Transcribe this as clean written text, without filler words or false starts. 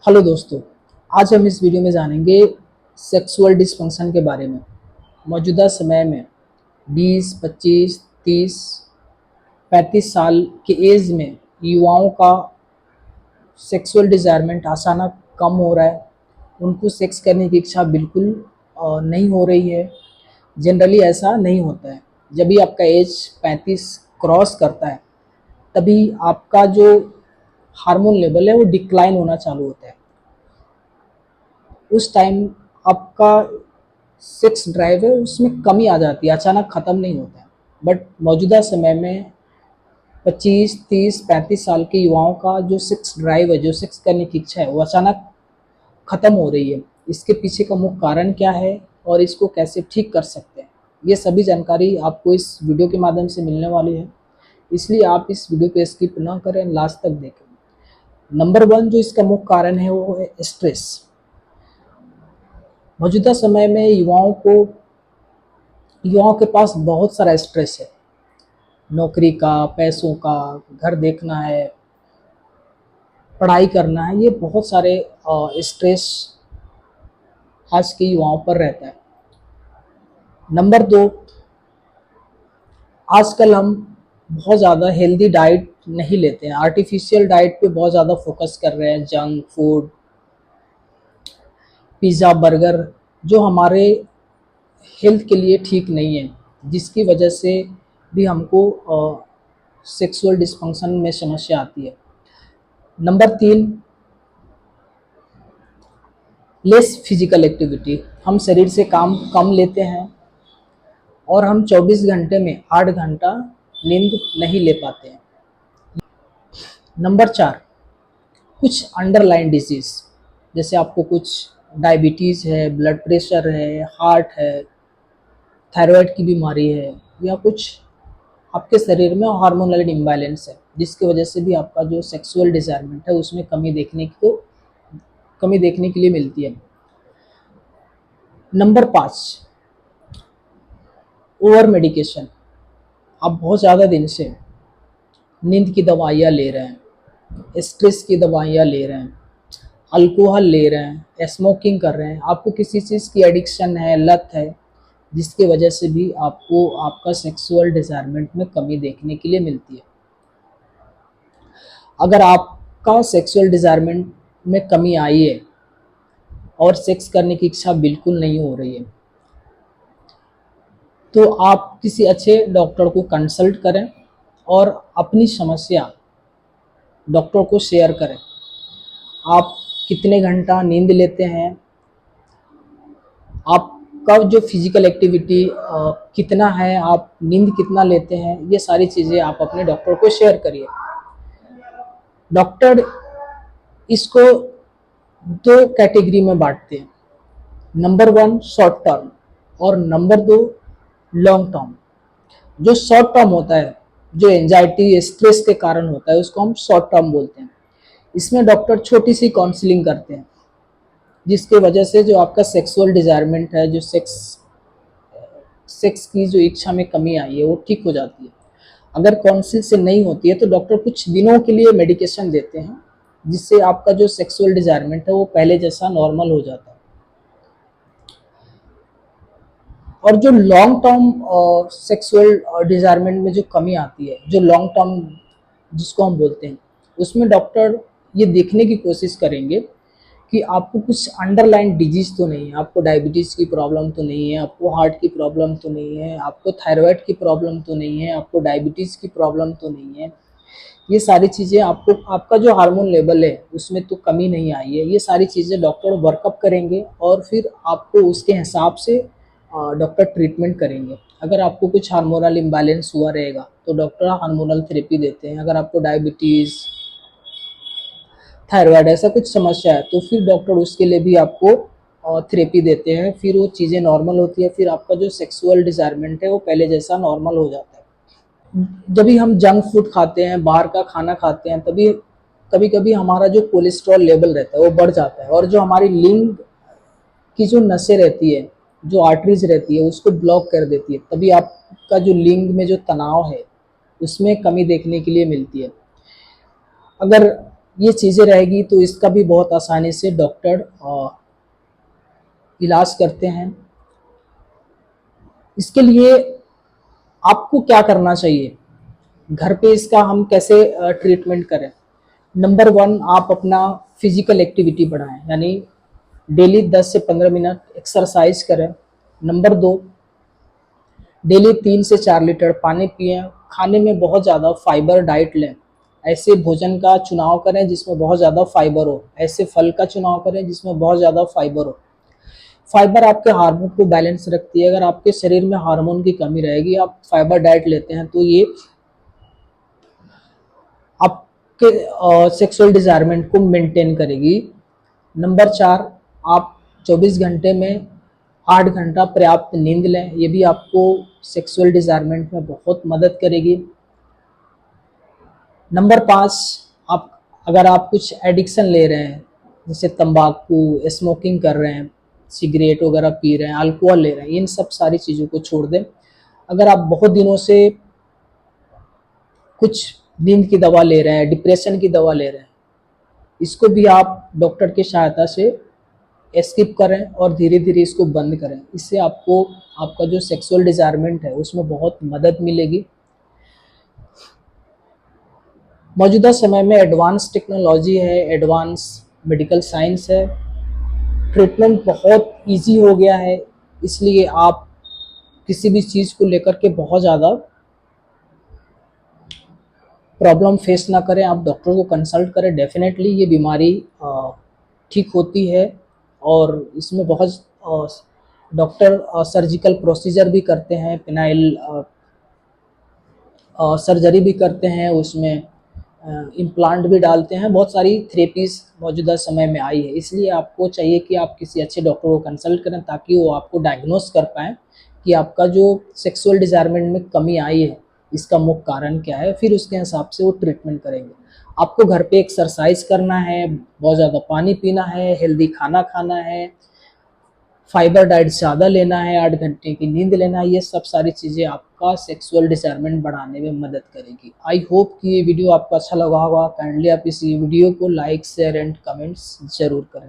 Hello दोस्तों, आज हम इस वीडियो में जानेंगे सेक्सुअल डिसफंक्शन के बारे में। मौजूदा समय में 20, 25, 30, 35 साल के एज में युवाओं का सेक्सुअल डिज़ायरमेंट अचानक कम हो रहा है। उनको सेक्स करने की इच्छा बिल्कुल नहीं हो रही है। जनरली ऐसा नहीं होता है। जब भी आपका एज 35 क्रॉस करता है, तभी आपका जो हार्मोन लेवल है वो डिक्लाइन होना चालू होता है। उस टाइम आपका सेक्स ड्राइव है उसमें कमी आ जाती है, अचानक ख़त्म नहीं होता है। बट मौजूदा समय में 25, 30, 35 साल के युवाओं का जो सेक्स ड्राइव है, जो सेक्स करने की इच्छा है, वो अचानक ख़त्म हो रही है। इसके पीछे का मुख्य कारण क्या है और इसको कैसे ठीक कर सकते हैं, ये सभी जानकारी आपको इस वीडियो के माध्यम से मिलने वाली है। इसलिए आप इस वीडियो को स्किप ना करें, लास्ट तक देखें। नंबर 1 जो इसका मुख्य कारण है वो है स्ट्रेस। मौजूदा समय में युवाओं के पास बहुत सारा स्ट्रेस है। नौकरी का, पैसों का, घर देखना है, पढ़ाई करना है, ये बहुत सारे स्ट्रेस आज के युवाओं पर रहता है। नंबर 2, आजकल हम बहुत ज़्यादा हेल्दी डाइट नहीं लेते हैं, आर्टिफिशियल डाइट पे बहुत ज़्यादा फोकस कर रहे हैं। जंक फूड, पिज़्ज़ा, बर्गर, जो हमारे हेल्थ के लिए ठीक नहीं है, जिसकी वजह से भी हमको सेक्सुअल डिस्फंक्शन में समस्या आती है। Number 3, less physical activity. हम शरीर से काम कम लेते हैं और हम 24 घंटे में 8 घंटा नींद नहीं ले पाते हैं। नंबर 4, कुछ अंडरलाइन डिजीज़, जैसे आपको कुछ डायबिटीज़ है, ब्लड प्रेशर है, हार्ट है, थायराइड की बीमारी है, या कुछ आपके शरीर में हार्मोनल इम्बैलेंस है, जिसकी वजह से भी आपका जो सेक्सुअल डिज़ायरमेंट है उसमें कमी देखने के लिए मिलती है। Number 5, over medication. आप बहुत ज़्यादा दिन से नींद की दवाइयाँ ले रहे हैं, स्ट्रेस की दवाइयाँ ले रहे हैं, अल्कोहल ले रहे हैं, स्मोकिंग कर रहे हैं, आपको किसी चीज़ की एडिक्शन है, लत है, जिसकी वजह से भी आपको आपका सेक्सुअल डिज़ायरमेंट में कमी देखने के लिए मिलती है। अगर आपका सेक्सुअल डिज़ायरमेंट में कमी आई है और सेक्स करने की इच्छा बिल्कुल नहीं हो रही है, तो आप किसी अच्छे डॉक्टर को कंसल्ट करें और अपनी समस्या डॉक्टर को शेयर करें। आप कितने घंटा नींद लेते हैं, आपका जो फिजिकल एक्टिविटी कितना है, आप नींद कितना लेते हैं, ये सारी चीज़ें आप अपने डॉक्टर को शेयर करिए। डॉक्टर इसको 2 कैटेगरी में बांटते हैं। नंबर 1 शॉर्ट टर्म और नंबर 2 लॉन्ग टर्म। जो शॉर्ट टर्म होता है, जो एंजाइटी स्ट्रेस के कारण होता है, उसको हम शॉर्ट टर्म बोलते हैं। इसमें डॉक्टर छोटी सी काउंसलिंग करते हैं, जिसके वजह से जो आपका सेक्सुअल डिज़ायरमेंट है, जो सेक्स की जो इच्छा में कमी आई है, वो ठीक हो जाती है। अगर काउंसिल से नहीं होती है तो डॉक्टर कुछ दिनों के लिए मेडिकेशन देते हैं, जिससे आपका जो सेक्सुअल डिज़ायरमेंट है वो पहले जैसा नॉर्मल हो जाता है। और जो लॉन्ग टर्म सेक्सुअल डिज़ायरमेंट में जो कमी आती है, जो लॉन्ग टर्म जिसको हम बोलते हैं, उसमें डॉक्टर ये देखने की कोशिश करेंगे कि आपको कुछ अंडरलाइन डिजीज़ तो नहीं है, आपको डायबिटीज़ की प्रॉब्लम तो नहीं है, आपको हार्ट की प्रॉब्लम तो नहीं है, आपको थायराइड की प्रॉब्लम तो नहीं है, आपको डायबिटीज़ की प्रॉब्लम तो नहीं है। ये सारी चीज़ें, आपको आपका जो हार्मोन लेवल है उसमें तो कमी नहीं आई है। ये सारी चीज़ें डॉक्टर वर्कअप करेंगे और फिर आपको उसके हिसाब से डॉक्टर ट्रीटमेंट करेंगे। अगर आपको कुछ हार्मोनल इम्बैलेंस हुआ रहेगा तो डॉक्टर हार्मोनल थेरेपी देते हैं। अगर आपको डायबिटीज़, थायराइड ऐसा कुछ समस्या है तो फिर डॉक्टर उसके लिए भी आपको थेरेपी देते हैं। फिर वो चीज़ें नॉर्मल होती है, फिर आपका जो सेक्सुअल डिज़ायरमेंट है वो पहले जैसा नॉर्मल हो जाता है। जब भी हम जंक फूड खाते हैं, बाहर का खाना खाते हैं, तभी कभी कभी हमारा जो कोलेस्ट्रॉल लेवल रहता है वो बढ़ जाता है, और जो हमारी लिंग की जो नसें रहती है, जो आर्टरीज रहती है, उसको ब्लॉक कर देती है। तभी आपका जो लिंग में जो तनाव है उसमें कमी देखने के लिए मिलती है। अगर ये चीज़ें रहेगी तो इसका भी बहुत आसानी से डॉक्टर इलाज करते हैं। इसके लिए आपको क्या करना चाहिए, घर पे इसका हम कैसे ट्रीटमेंट करें। नंबर 1, आप अपना फिजिकल एक्टिविटी बढ़ाएं, यानी डेली 10 से 15 मिनट एक्सरसाइज करें। नंबर 2, डेली 3 से 4 लीटर पानी पिएं। खाने में बहुत ज़्यादा फाइबर डाइट लें, ऐसे भोजन का चुनाव करें जिसमें बहुत ज़्यादा फाइबर हो, ऐसे फल का चुनाव करें जिसमें बहुत ज़्यादा फाइबर हो। फाइबर आपके हार्मोन को बैलेंस रखती है। अगर आपके शरीर में हार्मोन की कमी रहेगी, आप फाइबर डाइट लेते हैं तो ये आपके सेक्सुअल डिजायरमेंट को मेंटेन करेगी। नंबर 4, आप 24 घंटे में 8 घंटा पर्याप्त नींद लें, ये भी आपको सेक्सुअल डिजायरमेंट में बहुत मदद करेगी। नंबर 5, आप अगर आप कुछ एडिक्शन ले रहे हैं, जैसे तंबाकू, स्मोकिंग कर रहे हैं, सिगरेट वगैरह पी रहे हैं, अल्कोहल ले रहे हैं, इन सब सारी चीज़ों को छोड़ दें। अगर आप बहुत दिनों से कुछ नींद की दवा ले रहे हैं, डिप्रेशन की दवा ले रहे हैं, इसको भी आप डॉक्टर की सहायता से स्किप करें और धीरे धीरे इसको बंद करें। इससे आपको आपका जो सेक्सुअल डिजायरमेंट है उसमें बहुत मदद मिलेगी। मौजूदा समय में एडवांस टेक्नोलॉजी है, एडवांस मेडिकल साइंस है, ट्रीटमेंट बहुत इजी हो गया है, इसलिए आप किसी भी चीज़ को लेकर के बहुत ज़्यादा प्रॉब्लम फेस ना करें, आप डॉक्टर को कंसल्ट करें। डेफिनेटली ये बीमारी ठीक होती है और इसमें बहुत डॉक्टर सर्जिकल प्रोसीजर भी करते हैं, पेनाइल सर्जरी भी करते हैं, उसमें इम्प्लांट भी डालते हैं। बहुत सारी थेरेपीज मौजूदा समय में आई है, इसलिए आपको चाहिए कि आप किसी अच्छे डॉक्टर को कंसल्ट करें ताकि वो आपको डायग्नोस कर पाएँ कि आपका जो सेक्सुअल डिजायरमेंट में कमी आई है इसका मुख्य कारण क्या है, फिर उसके हिसाब से वो ट्रीटमेंट करेंगे। आपको घर पे एक्सरसाइज करना है, बहुत ज़्यादा पानी पीना है, हेल्दी खाना खाना है, फाइबर डाइट ज़्यादा लेना है, 8 घंटे की नींद लेना है। ये सब सारी चीज़ें आपका सेक्सुअल डिजायरमेंट बढ़ाने में मदद करेगी। आई होप कि ये वीडियो आपको अच्छा लगा होगा। काइंडली आप इस वीडियो को लाइक, शेयर एंड कमेंट्स ज़रूर करें।